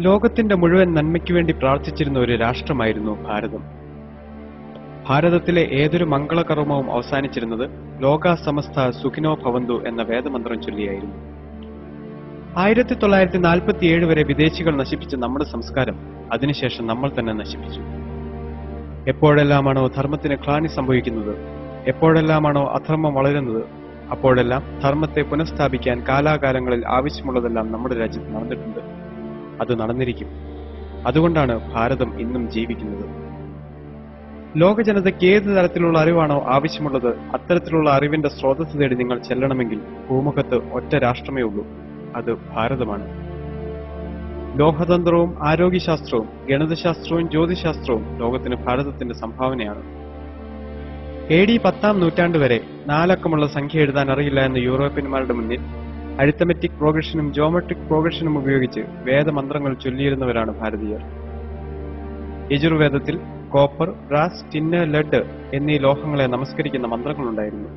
ലോകത്തിന്റെ മുഴുവൻ നന്മയ്ക്കു വേണ്ടി പ്രാർത്ഥിച്ചിരുന്ന ഒരു രാഷ്ട്രമായിരുന്നു ഭാരതം. ഭാരതത്തിലെ ഏതൊരു മംഗളകർമ്മവും അവസാനിച്ചിരുന്നത് ലോകാ സമസ്ത സുഖിനോ ഭവന്തു എന്ന വേദമന്ത്രം ചൊല്ലിയായിരുന്നു. 1947 വരെ വിദേശികൾ നശിപ്പിച്ച നമ്മുടെ സംസ്കാരം അതിനുശേഷം നമ്മൾ തന്നെ നശിപ്പിച്ചു. എപ്പോഴെല്ലാമാണോ ധർമ്മത്തിന് ഗ്ലാനി സംഭവിക്കുന്നത്, എപ്പോഴെല്ലാമാണോ അധർമ്മം വളരുന്നത്, അപ്പോഴെല്ലാം ധർമ്മത്തെ പുനഃസ്ഥാപിക്കാൻ കാലാകാലങ്ങളിൽ ആവശ്യമുള്ളതെല്ലാം നമ്മുടെ രാജ്യത്ത് നടന്നിട്ടുണ്ട്. അത് നടന്നിരിക്കും. അതുകൊണ്ടാണ് ഭാരതം ഇന്നും ജീവിക്കുന്നത്. ലോക ജനതയ്ക്ക് ഏത് തരത്തിലുള്ള അറിവാണോ ആവശ്യമുള്ളത്, അത്തരത്തിലുള്ള അറിവിന്റെ സ്രോതസ് തേടി നിങ്ങൾ ചെല്ലണമെങ്കിൽ ഭൂമുഖത്ത് ഒറ്റ രാഷ്ട്രമേ ഉള്ളൂ, അത് ഭാരതമാണ്. ലോകതന്ത്രവും ആരോഗ്യശാസ്ത്രവും ഗണിതശാസ്ത്രവും ജ്യോതിശാസ്ത്രവും ലോകത്തിന് ഭാരതത്തിന്റെ സംഭാവനയാണ്. AD 10-ാം നൂറ്റാണ്ട് വരെ 4 അക്കമുള്ള സംഖ്യ എഴുതാൻ അറിയില്ല എന്ന യൂറോപ്യന്മാരുടെ മുന്നിൽ അരിത്തമെറ്റിക് പ്രോഗ്രഷനും ജോമെട്രിക് പ്രോഗ്രഷനും ഉപയോഗിച്ച് വേദമന്ത്രങ്ങൾ ചൊല്ലിയിരുന്നവരാണ് ഭാരതീയർ. യജുർവേദത്തിൽ കോപ്പർ, ബ്രാസ്, ടിന്ന്, ലെഡ് എന്നീ ലോഹങ്ങളെ നമസ്കരിക്കുന്ന മന്ത്രങ്ങളുണ്ടായിരുന്നു.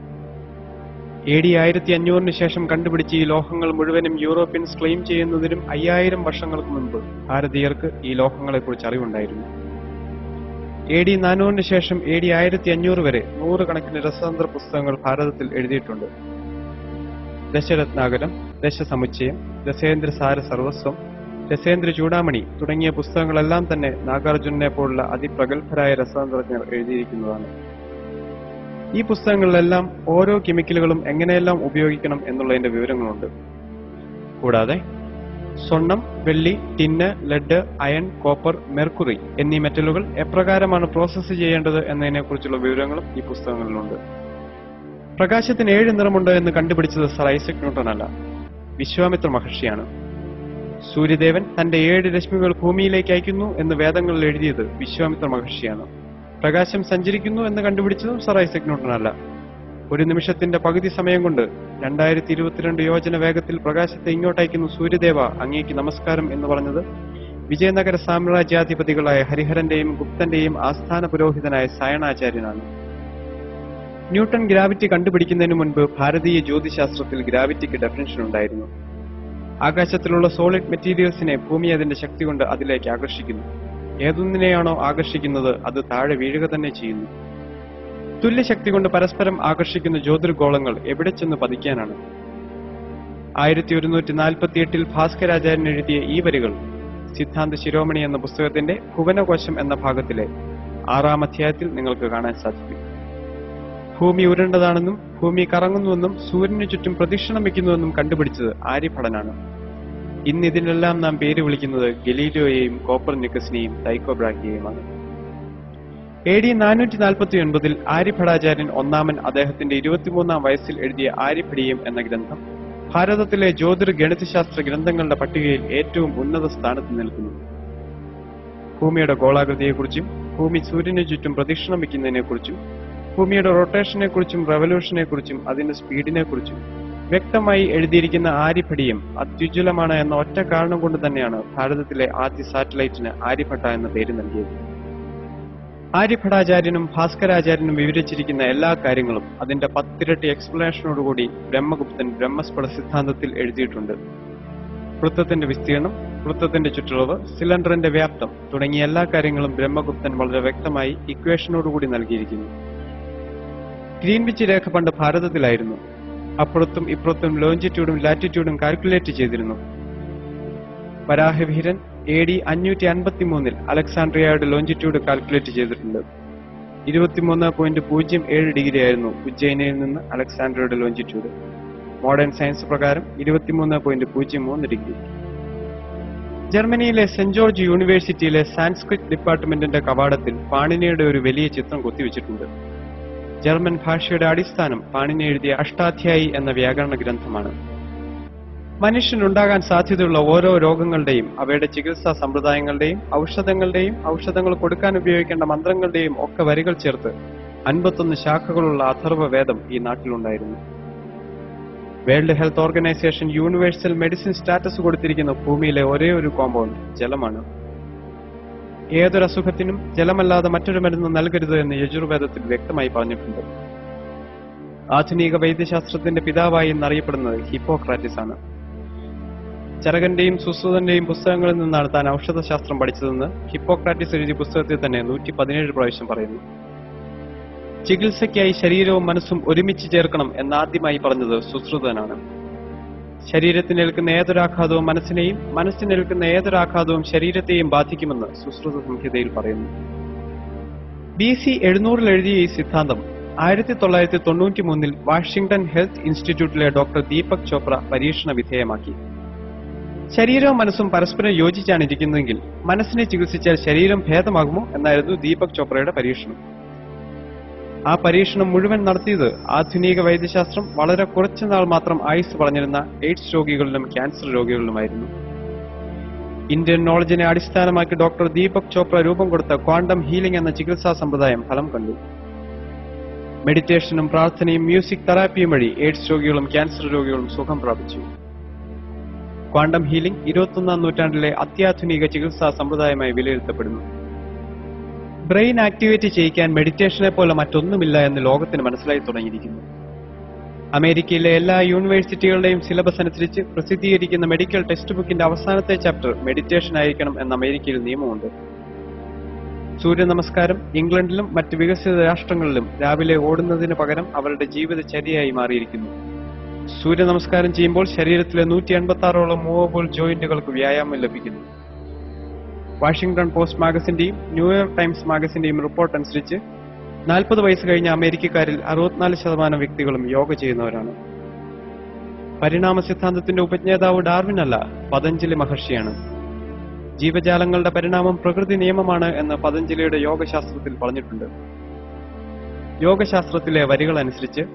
AD 1500 ശേഷം കണ്ടുപിടിച്ച ഈ ലോഹങ്ങൾ മുഴുവനും യൂറോപ്യൻസ് ക്ലെയിം ചെയ്യുന്നതിനും 5000 വർഷങ്ങൾക്ക് മുൻപ് ഭാരതീയർക്ക് ഈ ലോഹങ്ങളെക്കുറിച്ച് അറിവുണ്ടായിരുന്നു. AD 400 ശേഷം AD 1500 വരെ 100 കണക്കിന് രസതന്ത്ര പുസ്തകങ്ങൾ ഭാരതത്തിൽ എഴുതിയിട്ടുണ്ട്. ദശരത്നാകരം, ദശസമുച്ചയം, ദശേന്ദ്രസാര സർവസ്വം, രസേന്ദ്ര ചൂടാമണി തുടങ്ങിയ പുസ്തകങ്ങളെല്ലാം തന്നെ നാഗാർജുനനെ പോലുള്ള അതിപ്രഗത്ഭരായ രസതന്ത്രജ്ഞർ എഴുതിയിരിക്കുന്നതാണ്. ഈ പുസ്തകങ്ങളിലെല്ലാം ഓരോ കെമിക്കലുകളും എങ്ങനെയെല്ലാം ഉപയോഗിക്കണം എന്നുള്ളതിന്റെ വിവരങ്ങളുണ്ട്. കൂടാതെ സ്വർണം, വെള്ളി, tin, lead, iron, copper, mercury എന്നീ മെറ്റലുകൾ എപ്രകാരമാണ് പ്രോസസ്സ് ചെയ്യേണ്ടത് എന്നതിനെക്കുറിച്ചുള്ള വിവരങ്ങളും ഈ പുസ്തകങ്ങളിലുണ്ട്. പ്രകാശത്തിന് 7 നിറമുണ്ട് എന്ന് കണ്ടുപിടിച്ചത് സർ ഐസക് ന്യൂട്ടൺ അല്ല, വിശ്വാമിത്ര മഹർഷിയാണ്. സൂര്യദേവൻ തന്റെ 7 രശ്മികൾ ഭൂമിയിലേക്ക് അയക്കുന്നു എന്ന് വേദങ്ങളിൽ എഴുതിയത് വിശ്വാമിത്ര മഹർഷിയാണ്. പ്രകാശം സഞ്ചരിക്കുന്നു എന്ന് കണ്ടുപിടിച്ചതും സർ ഐസക് ന്യൂട്ടൺ അല്ല. ഒരു നിമിഷത്തിന്റെ പകുതി സമയം കൊണ്ട് 2022 യോജന വേഗത്തിൽ പ്രകാശത്തെ ഇങ്ങോട്ടയക്കുന്നു സൂര്യദേവ, അങ്ങേക്ക് നമസ്കാരം എന്ന് പറഞ്ഞത് വിജയനഗര സാമ്രാജ്യാധിപതികളായ ഹരിഹരന്റെയും ഗുപ്തന്റെയും ആസ്ഥാന പുരോഹിതനായ സായണാചാര്യനാണ്. ന്യൂട്ടൺ ഗ്രാവിറ്റി കണ്ടുപിടിക്കുന്നതിന് മുൻപ് ഭാരതീയ ജ്യോതിശാസ്ത്രത്തിൽ ഗ്രാവിറ്റിക്ക് ഡെഫിനിഷൻ ഉണ്ടായിരുന്നു. ആകാശത്തിലുള്ള സോളിഡ് മെറ്റീരിയൽസിനെ ഭൂമി അതിന്റെ ശക്തി കൊണ്ട് അതിലേക്ക് ആകർഷിക്കുന്നു. ഏതൊന്നിനെയാണോ ആകർഷിക്കുന്നത് അത് താഴെ വീഴുക തന്നെ ചെയ്യുന്നു. തുല്യശക്തി കൊണ്ട് പരസ്പരം ആകർഷിക്കുന്ന ജ്യോതിർഗോളങ്ങൾ എവിടെ ചെന്ന് പതിക്കാനാണ്? 1148 ഭാസ്കരാചാര്യൻ എഴുതിയ ഈ വരികൾ സിദ്ധാന്ത ശിരോമണി എന്ന പുസ്തകത്തിന്റെ ഭുവനകോശം എന്ന ഭാഗത്തിലെ 6-ാം അധ്യായത്തിൽ നിങ്ങൾക്ക് കാണാൻ സാധിക്കും. ഭൂമി ഉരുണ്ടതാണെന്നും ഭൂമി കറങ്ങുന്നുവെന്നും സൂര്യനു ചുറ്റും പ്രദക്ഷിണം വയ്ക്കുന്നുവെന്നും കണ്ടുപിടിച്ചത് ആര്യഭടനാണ്. ഇന്ന് ഇതിനെല്ലാം നാം പേര് വിളിക്കുന്നത് ഗലീലിയോയെയും കോപ്പർനിക്കസിനെയും ടൈക്കോ ബ്രാഹിയെയുമാണ്. AD 449 ആര്യഭടാചാര്യൻ ഒന്നാമൻ അദ്ദേഹത്തിന്റെ 23-ാം വയസ്സിൽ എഴുതിയ ആര്യഭടീയം എന്ന ഗ്രന്ഥം ഭാരതത്തിലെ ജ്യോതിർ ഗണിതശാസ്ത്ര ഗ്രന്ഥങ്ങളുടെ പട്ടികയിൽ ഏറ്റവും ഉന്നത സ്ഥാനത്ത് നിൽക്കുന്നു. ഭൂമിയുടെ ഗോളാകൃതിയെക്കുറിച്ചും ഭൂമി സൂര്യനു ചുറ്റും പ്രദക്ഷിണം വയ്ക്കുന്നതിനെക്കുറിച്ചും ഭൂമിയുടെ റൊട്ടേഷനെക്കുറിച്ചും റെവല്യൂഷനെക്കുറിച്ചും അതിന്റെ സ്പീഡിനെക്കുറിച്ചും വ്യക്തമായി എഴുതിയിരിക്കുന്ന ആര്യഭടീയം അത്യുജ്വലമാണ് എന്ന ഒറ്റ കാരണം കൊണ്ട് തന്നെയാണ് ഭാരതത്തിലെ ആദ്യ സാറ്റലൈറ്റിന് ആര്യഭട്ട എന്ന പേര് നൽകിയത്. ആര്യഭടാചാര്യനും ഭാസ്കരാചാര്യനും വിവരിച്ചിരിക്കുന്ന എല്ലാ കാര്യങ്ങളും അതിന്റെ 10 ഇരട്ടി എക്സ്പ്ലനേഷനോടുകൂടി ബ്രഹ്മഗുപ്തൻ ബ്രഹ്മസ്ഫുട സിദ്ധാന്തത്തിൽ എഴുതിയിട്ടുണ്ട്. വൃത്തത്തിന്റെ വിസ്തീർണം, വൃത്തത്തിന്റെ ചുറ്റളവ്, സിലിണ്ടറിന്റെ വ്യാപ്തം തുടങ്ങിയ എല്ലാ കാര്യങ്ങളും ബ്രഹ്മഗുപ്തൻ വളരെ വ്യക്തമായി ഇക്വേഷനോടുകൂടി നൽകിയിരിക്കുന്നു. ഗ്രീൻവിച്ച് രേഖ പണ്ട് ഭാരതത്തിലായിരുന്നു. അപ്പുറത്തും ഇപ്പുറത്തും ലോഞ്ചിറ്റ്യൂഡും ലാറ്റിറ്റ്യൂഡും കാൽക്കുലേറ്റ് ചെയ്തിരുന്നു. വരാഹവീരൻ AD 553 അലക്സാണ്ട്രിയയുടെ ലോഞ്ചിറ്റ്യൂഡ് കാൽക്കുലേറ്റ് ചെയ്തിട്ടുണ്ട്. 23.07 ഡിഗ്രി ആയിരുന്നു ഉജ്ജയിനിൽ നിന്ന് അലക്സാണ്ട്രിയയുടെ ലോഞ്ചിറ്റ്യൂഡ്. മോഡേൺ സയൻസ് പ്രകാരം 23.03 ഡിഗ്രി. ജർമ്മനിയിലെ സെന്റ് ജോർജ് യൂണിവേഴ്സിറ്റിയിലെ സാൻസ്ക്രിറ്റ് ഡിപ്പാർട്ട്മെന്റിന്റെ കവാടത്തിൽ പാണിനിയുടെ ഒരു വലിയ ചിത്രം കൊത്തിവെച്ചിട്ടുണ്ട്. ജർമ്മൻ ഭാഷയുടെ അടിസ്ഥാനം പാണിനി എഴുതിയ അഷ്ടാധ്യായി എന്ന വ്യാകരണ ഗ്രന്ഥമാണ്. മനുഷ്യനുണ്ടാകാൻ സാധ്യതയുള്ള ഓരോ രോഗങ്ങളുടെയും അവയുടെ ചികിത്സാ സമ്പ്രദായങ്ങളുടെയും ഔഷധങ്ങളുടെയും ഔഷധങ്ങൾ കൊടുക്കാൻ ഉപയോഗിക്കേണ്ട മന്ത്രങ്ങളുടെയും ഒക്കെ വരികൾ ചേർത്ത് 51 ശാഖകളുള്ള അഥർവ വേദം ഈ നാട്ടിലുണ്ടായിരുന്നു. World health organisation universal medicine status കൊടുത്തിരിക്കുന്ന ഭൂമിയിലെ ഒരേ ഒരു കോമ്പൗണ്ട് ജലമാണ്. ഏതൊരു അസുഖത്തിനും ജലമല്ലാതെ മറ്റൊരു മരുന്ന് നൽകരുത് എന്ന് യജുർവേദത്തിൽ വ്യക്തമായി പറഞ്ഞിട്ടുണ്ട്. ആധുനിക വൈദ്യശാസ്ത്രത്തിന്റെ പിതാവായി എന്നറിയപ്പെടുന്നത് ഹിപ്പോക്രാറ്റിസ് ആണ്. ചരകന്റെയും സുശ്രുതന്റെയും പുസ്തകങ്ങളിൽ നിന്നാണ് താൻ ഔഷധശാസ്ത്രം പഠിച്ചതെന്ന് ഹിപ്പോക്രാറ്റിസ് എഴുതിയ പുസ്തകത്തിൽ തന്നെ 117 പ്രാവശ്യം പറയുന്നു. ചികിത്സയ്ക്കായി ശരീരവും മനസ്സും ഒരുമിച്ച് ചേർക്കണം എന്നാദ്യമായി പറഞ്ഞത് സുശ്രുതനാണ്. ശരീരത്തിനേൽക്കുന്ന ഏതൊരാഘാതവും മനസ്സിനെയും, മനസ്സിനേൽക്കുന്ന ഏതൊരാഘാതവും ശരീരത്തെയും ബാധിക്കുമെന്ന് സുശ്രുത സംഹിതയിൽ പറയുന്നു. BC 700 എഴുതിയ ഈ സിദ്ധാന്തം 1993 വാഷിംഗ്ടൺ ഹെൽത്ത് ഇൻസ്റ്റിറ്റ്യൂട്ടിലെ ഡോക്ടർ ദീപക് ചോപ്ര പരീക്ഷണ വിധേയമാക്കി. ശരീരവും മനസ്സും പരസ്പരം യോജിച്ചാണ് ഇരിക്കുന്നതെങ്കിൽ മനസ്സിനെ ചികിത്സിച്ചാൽ ശരീരം ഭേദമാകുമോ എന്നായിരുന്നു ദീപക് ചോപ്രയുടെ പരീക്ഷണം. ആ പരീക്ഷണം മുഴുവൻ നടത്തിയത് ആധുനിക വൈദ്യശാസ്ത്രം വളരെ കുറച്ചുനാൾ മാത്രം ആയുസ് പറഞ്ഞിരുന്ന എയ്ഡ്സ് രോഗികളിലും ക്യാൻസർ രോഗികളിലുമായിരുന്നു. ഇന്ത്യൻ നോളജിനെ അടിസ്ഥാനമാക്കി ഡോക്ടർ ദീപക് ചോപ്ര രൂപം കൊടുത്ത ക്വാണ്ടം ഹീലിംഗ് എന്ന ചികിത്സാ സമ്പ്രദായം ഫലം കണ്ടു. മെഡിറ്റേഷനും പ്രാർത്ഥനയും മ്യൂസിക് തെറാപ്പിയും വഴി എയ്ഡ്സ് രോഗികളും ക്യാൻസർ രോഗികളും സുഖം പ്രാപിച്ചു. ക്വാണ്ടം ഹീലിംഗ് 21ാം നൂറ്റാണ്ടിലെ അത്യാധുനിക ചികിത്സാ സമ്പ്രദായമായി വിലയിരുത്തപ്പെടുന്നു. ബ്രെയിൻ ആക്ടിവേറ്റ് ചെയ്യിക്കാൻ മെഡിറ്റേഷനെ പോലെ മറ്റൊന്നുമില്ല എന്ന് ലോകത്തിന് മനസ്സിലായി തുടങ്ങിയിരിക്കുന്നു. അമേരിക്കയിലെ എല്ലാ യൂണിവേഴ്സിറ്റികളുടെയും സിലബസ് അനുസരിച്ച് പ്രസിദ്ധീകരിക്കുന്ന മെഡിക്കൽ ടെക്സ്റ്റ് ബുക്കിന്റെ അവസാനത്തെ ചാപ്റ്റർ മെഡിറ്റേഷൻ ആയിരിക്കണം എന്ന അമേരിക്കയിൽ നിയമമുണ്ട്. സൂര്യ നമസ്കാരം ഇംഗ്ലണ്ടിലും മറ്റ് വികസിത രാഷ്ട്രങ്ങളിലും രാവിലെ ഓടുന്നതിന് പകരം അവരുടെ ജീവിതചര്യയായി മാറിയിരിക്കുന്നു. സൂര്യ നമസ്കാരം ചെയ്യുമ്പോൾ ശരീരത്തിലെ 186ഓളം മൂവബിൾ ജോയിന്റുകൾക്ക് വ്യായാമം ലഭിക്കുന്നു. വാഷിംഗ്ടൺ പോസ്റ്റ് മാഗസിന്റെയും ന്യൂയോർക്ക് ടൈംസ് മാഗസിന്റെയും റിപ്പോർട്ട് അനുസരിച്ച് 40 വയസ്സ് കഴിഞ്ഞ അമേരിക്കക്കാരിൽ 64% വ്യക്തികളും യോഗ ചെയ്യുന്നവരാണ്. പരിണാമ സിദ്ധാന്തത്തിന്റെ ഉപജ്ഞാതാവ് ഡാർവിൻ അല്ല, പതഞ്ജലി മഹർഷിയാണ്. ജീവജാലങ്ങളുടെ പരിണാമം പ്രകൃതി നിയമമാണ് എന്ന് പതഞ്ജലിയുടെ യോഗശാസ്ത്രത്തിൽ പറഞ്ഞിട്ടുണ്ട്. യോഗശാസ്ത്രത്തിലെ വരികൾ അനുസരിച്ച്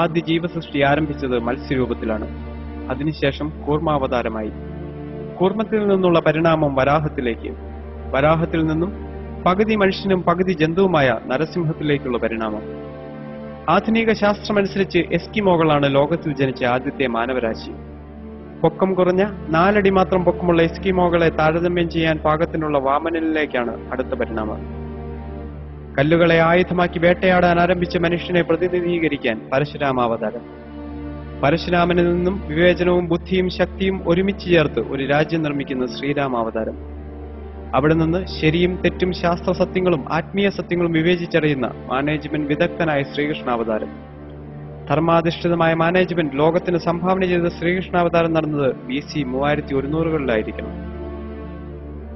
ആദ്യ ജീവസൃഷ്ടി ആരംഭിച്ചത് മത്സ്യരൂപത്തിലാണ്. അതിനുശേഷം കൂർമാവതാരമായി. കൂർമ്മത്തിൽ നിന്നുള്ള പരിണാമം വരാഹത്തിലേക്ക്, വരാഹത്തിൽ നിന്നും പകുതി മനുഷ്യനും പകുതി ജന്തുവുമായ നരസിംഹത്തിലേക്കുള്ള പരിണാമം. ആധുനിക ശാസ്ത്രമനുസരിച്ച് എസ്കിമോകളാണ് ലോകത്തിൽ ജനിച്ച ആദ്യത്തെ മാനവരാശി. പൊക്കം കുറഞ്ഞ 4 അടി മാത്രം പൊക്കമുള്ള എസ്കിമോകളെ താരതമ്യം ചെയ്യാൻ പാകത്തിനുള്ള വാമനനിലേക്കാണ് അടുത്ത പരിണാമം. കല്ലുകളെ ആയുധമാക്കി വേട്ടയാടാൻ ആരംഭിച്ച മനുഷ്യനെ പ്രതിനിധീകരിക്കാൻ പരശുരാമാവതാരം. പരശുരാമനിൽ നിന്നും വിവേചനവും ബുദ്ധിയും ശക്തിയും ഒരുമിച്ച് ചേർത്ത് ഒരു രാജ്യം നിർമ്മിക്കുന്ന ശ്രീരാമാവതാരം. അവിടെ നിന്ന് ശരിയും തെറ്റും ശാസ്ത്ര സത്യങ്ങളും ആത്മീയ സത്യങ്ങളും വിവേചിച്ചറിയുന്ന മാനേജ്മെന്റ് വിദഗ്ധനായ ശ്രീകൃഷ്ണാവതാരം. ധർമാധിഷ്ഠിതമായ മാനേജ്മെന്റ് ലോകത്തിന് സംഭാവന ചെയ്ത ശ്രീകൃഷ്ണാവതാരം നടന്നത് BC 3100കളിലായിരിക്കണം.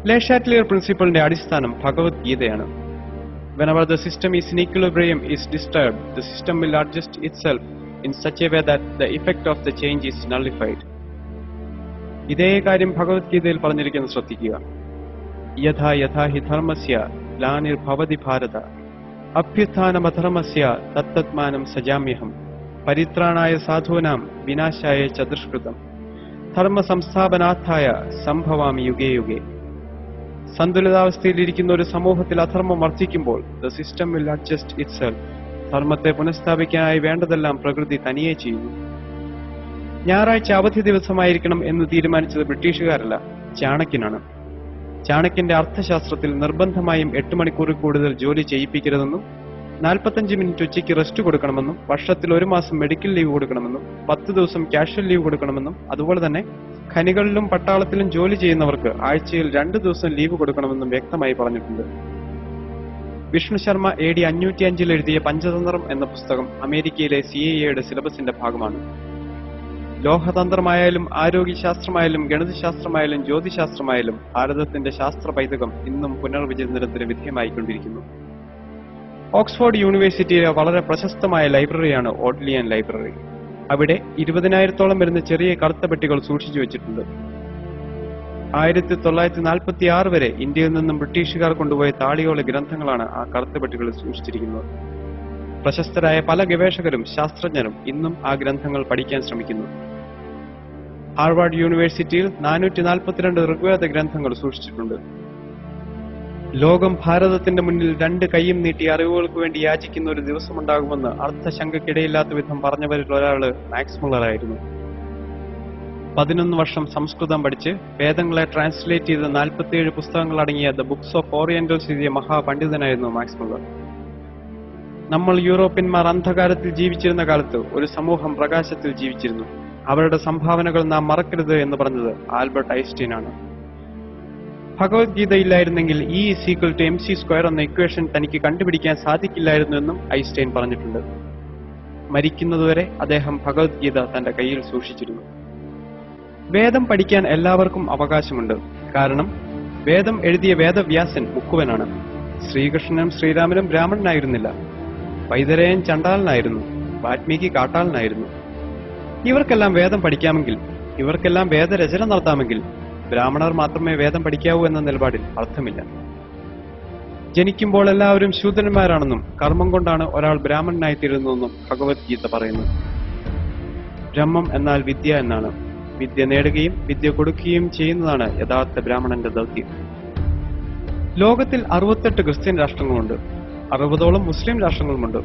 ലെ ഷാറ്റ്ലിയർ പ്രിൻസിപ്പളിന്റെ അടിസ്ഥാനം ഭഗവത്ഗീതയാണ്. Whenever the system is in equilibrium is disturbed, the system will adjust itself in such a way that the effect of the change is nullified. ഇതേ കാര്യം ഭഗവത്ഗീതയിൽ പറഞ്ഞിരിക്കുന്നത് ശ്രദ്ധിക്കുക. യഥാ യഥാ ഹി ധർമ്മസ്യ ഗ്ലാനിർഭവതി ഭാരത അഭ്യുത്ഥാനമധർമ്മസ്യ തത്തത്മാനം സജാമ്യഹം പരിത്രാണായ സാധൂനാം വിനാശായ ച ദുഷ്കൃതം ധർമ്മ സംസ്ഥാപനാർത്ഥായ സംഭവാമി യുഗേ യുഗേ. സന്തുലിതാവസ്ഥയിലിരിക്കുന്ന ഒരു സമൂഹത്തിൽ അധർമ്മം വർദ്ധിക്കുമ്പോൾ the system will adjust itself. ധർമ്മത്തെ പുനഃസ്ഥാപിക്കാനായി വേണ്ടതെല്ലാം പ്രകൃതി തനിയെ ചെയ്യുന്നു. ഞായറാഴ്ച അവധി ദിവസമായിരിക്കണം എന്ന് തീരുമാനിച്ചത് ബ്രിട്ടീഷുകാരല്ല, ചാണക്യനാണ്. ചാണക്യന്റെ അർത്ഥശാസ്ത്രത്തിൽ നിർബന്ധമായും 8 മണിക്കൂറിൽ കൂടുതൽ ജോലി ചെയ്യിപ്പിക്കരുതെന്നും 45 മിനിറ്റ് ഉച്ചയ്ക്ക് റെസ്റ്റ് കൊടുക്കണമെന്നും വർഷത്തിൽ 1 മാസം മെഡിക്കൽ ലീവ് കൊടുക്കണമെന്നും 10 ദിവസം കാഷ്വൽ ലീവ് കൊടുക്കണമെന്നും അതുപോലെ തന്നെ ഖനികളിലും പട്ടാളത്തിലും ജോലി ചെയ്യുന്നവർക്ക് ആഴ്ചയിൽ 2 ദിവസം ലീവ് കൊടുക്കണമെന്നും വ്യക്തമായി പറഞ്ഞിട്ടുണ്ട്. വിഷ്ണു ശർമ്മ AD 505 എഴുതിയ പഞ്ചതന്ത്രം എന്ന പുസ്തകം അമേരിക്കയിലെ CIA സിലബസിന്റെ ഭാഗമാണ്. ലോഹതന്ത്രമായാലും ആരോഗ്യശാസ്ത്രമായാലും ഗണിതശാസ്ത്രമായാലും ജ്യോതിശാസ്ത്രമായാലും ഭാരതത്തിന്റെ ശാസ്ത്ര പൈതൃകം ഇന്നും പുനർവിചിന്തനത്തിന് വിധേയമായിക്കൊണ്ടിരിക്കുന്നു. ഓക്സ്ഫോർഡ് യൂണിവേഴ്സിറ്റിയിലെ വളരെ പ്രശസ്തമായ ലൈബ്രറിയാണ് ഓഡ്ലിയൻ ലൈബ്രറി. അവിടെ 20,000-ഓളം വരുന്ന ചെറിയ കറുത്ത പെട്ടികൾ സൂക്ഷിച്ചു വെച്ചിട്ടുണ്ട്. 1946 വരെ ഇന്ത്യയിൽ നിന്നും ബ്രിട്ടീഷുകാർ കൊണ്ടുപോയ താളിയോല ഗ്രന്ഥങ്ങളാണ് ആ കറുത്ത പെട്ടികളിൽ സൂക്ഷിച്ചിരിക്കുന്നത്. പ്രശസ്തരായ പല ഗവേഷകരും ശാസ്ത്രജ്ഞരും ഇന്നും ആ ഗ്രന്ഥങ്ങൾ പഠിക്കാൻ ശ്രമിക്കുന്നു. ഹാർവാർഡ് യൂണിവേഴ്സിറ്റിയിൽ 442 ഋഗ്വേദ ഗ്രന്ഥങ്ങൾ സൂക്ഷിച്ചിട്ടുണ്ട്. ലോകം ഭാരതത്തിന്റെ മുന്നിൽ 2 കൈയും നീട്ടി അറിവുകൾക്ക് വേണ്ടി യാചിക്കുന്ന ഒരു ദിവസമുണ്ടാകുമെന്ന് അർത്ഥശങ്കയ്ക്കിടയില്ലാത്ത വിധം പറഞ്ഞവരിൽ ഒരാള് മാക്സ് മുള്ളറായിരുന്നു. 11 വർഷം സംസ്കൃതം പഠിച്ച് വേദങ്ങളെ ട്രാൻസ്ലേറ്റ് ചെയ്ത് 47 പുസ്തകങ്ങൾ അടങ്ങിയ ദ ബുക്സ് ഓഫ് ഓറിയന്റൽസ് എഴുതിയ മഹാപണ്ഡിതനായിരുന്നു മാക്സ് മുള്ളർ. നമ്മൾ യൂറോപ്യന്മാർ അന്ധകാരത്തിൽ ജീവിച്ചിരുന്ന കാലത്ത് ഒരു സമൂഹം പ്രകാശത്തിൽ ജീവിച്ചിരുന്നു. ആ അവരുടെ സംഭാവനകൾ നാം മറക്കരുത് എന്ന് പറഞ്ഞത് ആൽബർട്ട് ഐൻസ്റ്റീൻ ആണ്. ഭഗവത്ഗീതയില്ലായിരുന്നെങ്കിൽ E=mc² എന്ന ഇക്വേഷൻ തനിക്ക് കണ്ടുപിടിക്കാൻ സാധിക്കില്ലായിരുന്നു എന്നും ഐൻസ്റ്റൈൻ പറഞ്ഞിട്ടുണ്ട്. മരിക്കുന്നതുവരെ അദ്ദേഹം ഭഗവത്ഗീത തന്റെ കയ്യിൽ സൂക്ഷിച്ചിരുന്നു. വേദം പഠിക്കാൻ എല്ലാവർക്കും അവകാശമുണ്ട്. കാരണം വേദം എഴുതിയ വേദവ്യാസൻ മുക്കുവനാണ്. ശ്രീകൃഷ്ണനും ശ്രീരാമനും ബ്രാഹ്മണനായിരുന്നില്ല. വൈതരയൻ ചണ്ടാലനായിരുന്നു. വാൽമീകി കാട്ടാളനായിരുന്നു. ഇവർക്കെല്ലാം വേദം പഠിക്കാമെങ്കിൽ, ഇവർക്കെല്ലാം വേദരചന നടത്താമെങ്കിൽ ബ്രാഹ്മണർ മാത്രമേ വേദം പഠിക്കാവൂ എന്ന നിലപാടിൽ അർത്ഥമില്ല. ജനിക്കുമ്പോൾ എല്ലാവരും ശൂദ്രന്മാരാണെന്നും കർമ്മം കൊണ്ടാണ് ഒരാൾ ബ്രാഹ്മണനായിത്തീരുന്നതെന്നും ഭഗവത്ഗീത പറയുന്നു. ബ്രഹ്മം എന്നാൽ വിദ്യ എന്നാണ്. വിദ്യ നേടുകയും വിദ്യ കൊടുക്കുകയും ചെയ്യുന്നതാണ് യഥാർത്ഥ ബ്രാഹ്മണന്റെ ദൗത്യം. ലോകത്തിൽ 68 ക്രിസ്ത്യൻ രാഷ്ട്രങ്ങളുണ്ട്. 60ഓളം മുസ്ലിം രാഷ്ട്രങ്ങളുമുണ്ട്.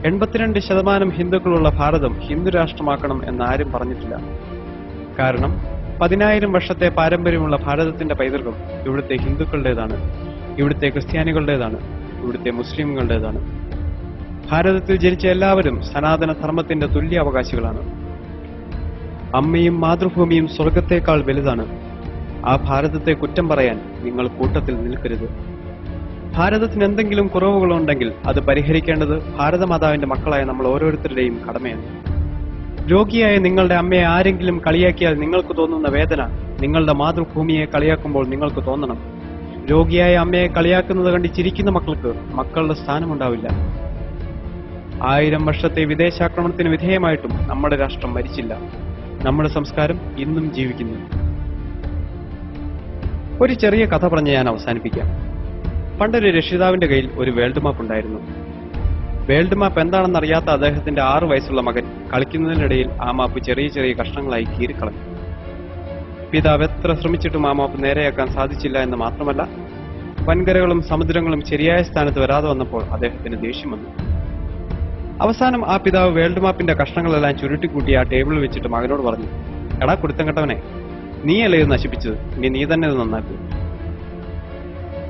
82% ഹിന്ദുക്കളുള്ള ഭാരതം ഹിന്ദു രാഷ്ട്രമാക്കണം എന്നാരും പറഞ്ഞിട്ടില്ല. കാരണം 10,000 വർഷത്തെ പാരമ്പര്യമുള്ള ഭാരതത്തിന്റെ പൈതൃകം ഇവിടുത്തെ ഹിന്ദുക്കളുടേതാണ്, ഇവിടുത്തെ ക്രിസ്ത്യാനികളുടേതാണ്, ഇവിടുത്തെ മുസ്ലിമുകളുടേതാണ്. ഭാരതത്തിൽ ജനിച്ച എല്ലാവരും സനാതന ധർമ്മത്തിന്റെ തുല്യ അവകാശികളാണ്. അമ്മയും മാതൃഭൂമിയും സ്വർഗത്തേക്കാൾ വലുതാണ്. ആ ഭാരതത്തെ കുറ്റം പറയാൻ നിങ്ങൾ കൂട്ടത്തിൽ നിൽക്കരുത്. ഭാരതത്തിന് എന്തെങ്കിലും കുറവുകളുണ്ടെങ്കിൽ അത് പരിഹരിക്കേണ്ടത് ഭാരതമാതാവിന്റെ മക്കളായ നമ്മൾ ഓരോരുത്തരുടെയും കടമയാണ്. രോഗിയായ നിങ്ങളുടെ അമ്മയെ ആരെങ്കിലും കളിയാക്കിയാൽ നിങ്ങൾക്ക് തോന്നുന്ന വേദന നിങ്ങളുടെ മാതൃഭൂമിയെ കളിയാക്കുമ്പോൾ നിങ്ങൾക്ക് തോന്നണം. രോഗിയായ അമ്മയെ കളിയാക്കുന്നത് കണ്ട് ചിരിക്കുന്ന മക്കൾക്ക് മക്കളുടെ സ്ഥാനമുണ്ടാവില്ല. 1000 വർഷത്തെ വിദേശാക്രമണത്തിന് വിധേയമായിട്ടും നമ്മുടെ രാഷ്ട്രം മരിച്ചില്ല. നമ്മുടെ സംസ്കാരം ഇന്നും ജീവിക്കുന്നു. ഒരു ചെറിയ കഥ പറഞ്ഞ് ഞാൻ അവസാനിപ്പിക്കാം. പണ്ടൊരു രക്ഷിതാവിന്റെ കയ്യിൽ ഒരു വേൾഡ് മാപ്പ് ഉണ്ടായിരുന്നു. വേൾഡ് മാപ്പ് എന്താണെന്നറിയാത്ത അദ്ദേഹത്തിന്റെ 6 വയസ്സുള്ള മകൻ കളിക്കുന്നതിനിടയിൽ ആ മാപ്പ് ചെറിയ ചെറിയ കഷ്ണങ്ങളായി കീറിക്കളഞ്ഞു. പിതാവ് എത്ര ശ്രമിച്ചിട്ടും ആ മാപ്പ് നേരെയാക്കാൻ സാധിച്ചില്ല എന്ന് മാത്രമല്ല, വൻകരകളും സമുദ്രങ്ങളും ശരിയായ സ്ഥാനത്ത് വരാതെ വന്നപ്പോൾ അദ്ദേഹത്തിന് ദേഷ്യം വന്നു. അവസാനം ആ പിതാവ് വേൾഡ് മാപ്പിന്റെ കഷ്ണങ്ങളെല്ലാം ചുരുട്ടിക്കൂട്ടി ആ ടേബിളിൽ വെച്ചിട്ട് മകനോട് പറഞ്ഞു, എടാ കുടുത്തം കെട്ടവനെ, നീയല്ലേ ഇത് നശിപ്പിച്ചത്, ഇനി നീ തന്നെ ഇത് നന്നാക്കൂ.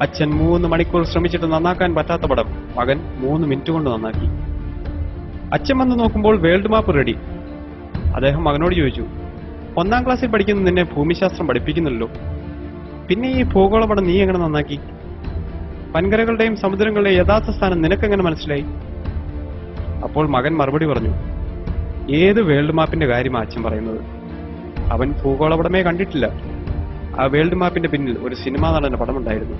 അച്ഛൻ 3 മണിക്കൂർ ശ്രമിച്ചിട്ട് നന്നാക്കാൻ പറ്റാത്ത പടം മകൻ 3 മിനിറ്റ് കൊണ്ട് നന്നാക്കി. അച്ഛൻ വന്ന് നോക്കുമ്പോൾ വേൾഡ് മാപ്പ് റെഡി. അദ്ദേഹം മകനോട് ചോദിച്ചു, 1ാം ക്ലാസ്സിൽ പഠിക്കുന്ന നിന്നെ ഭൂമിശാസ്ത്രം പഠിപ്പിക്കുന്നില്ലല്ലോ, പിന്നെ ഈ ഭൂഗോളപടം നീ എങ്ങനെ നന്നാക്കി? വൻകരകളുടെയും സമുദ്രങ്ങളുടെയും യഥാർത്ഥ സ്ഥാനം നിനക്കെങ്ങനെ മനസ്സിലായി? അപ്പോൾ മകൻ മറുപടി പറഞ്ഞു, ഏത് വേൾഡ് മാപ്പിന്റെ കാര്യമാണ് അച്ഛൻ പറയുന്നത്? അവൻ ഭൂഗോളപടമേ കണ്ടിട്ടില്ല. ആ വേൾഡ് മാപ്പിന്റെ പിന്നിൽ ഒരു സിനിമാ നടന്റെ പടമുണ്ടായിരുന്നു.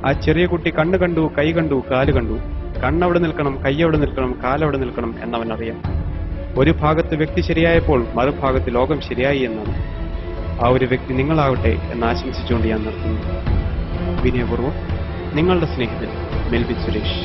ആ ചെറിയ കുട്ടി കണ്ണ് കണ്ടു, കൈ കണ്ടു, കാല് കണ്ടു. കണ്ണവിടെ നിൽക്കണം, കൈ അവിടെ നിൽക്കണം, കാലവിടെ നിൽക്കണം എന്നവനറിയാം. ഒരു ഭാഗത്ത് വ്യക്തി ശരിയായപ്പോൾ മറുഭാഗത്ത് ലോകം ശരിയായി എന്നാണ്. ആ ഒരു വ്യക്തി നിങ്ങളാവട്ടെ എന്ന് ആശംസിച്ചുകൊണ്ട് ഞാൻ നിർത്തുന്നു. വിനയപൂർവ്വം നിങ്ങളുടെ സ്നേഹിതൻ മെൽവിൻ സുരേഷ്.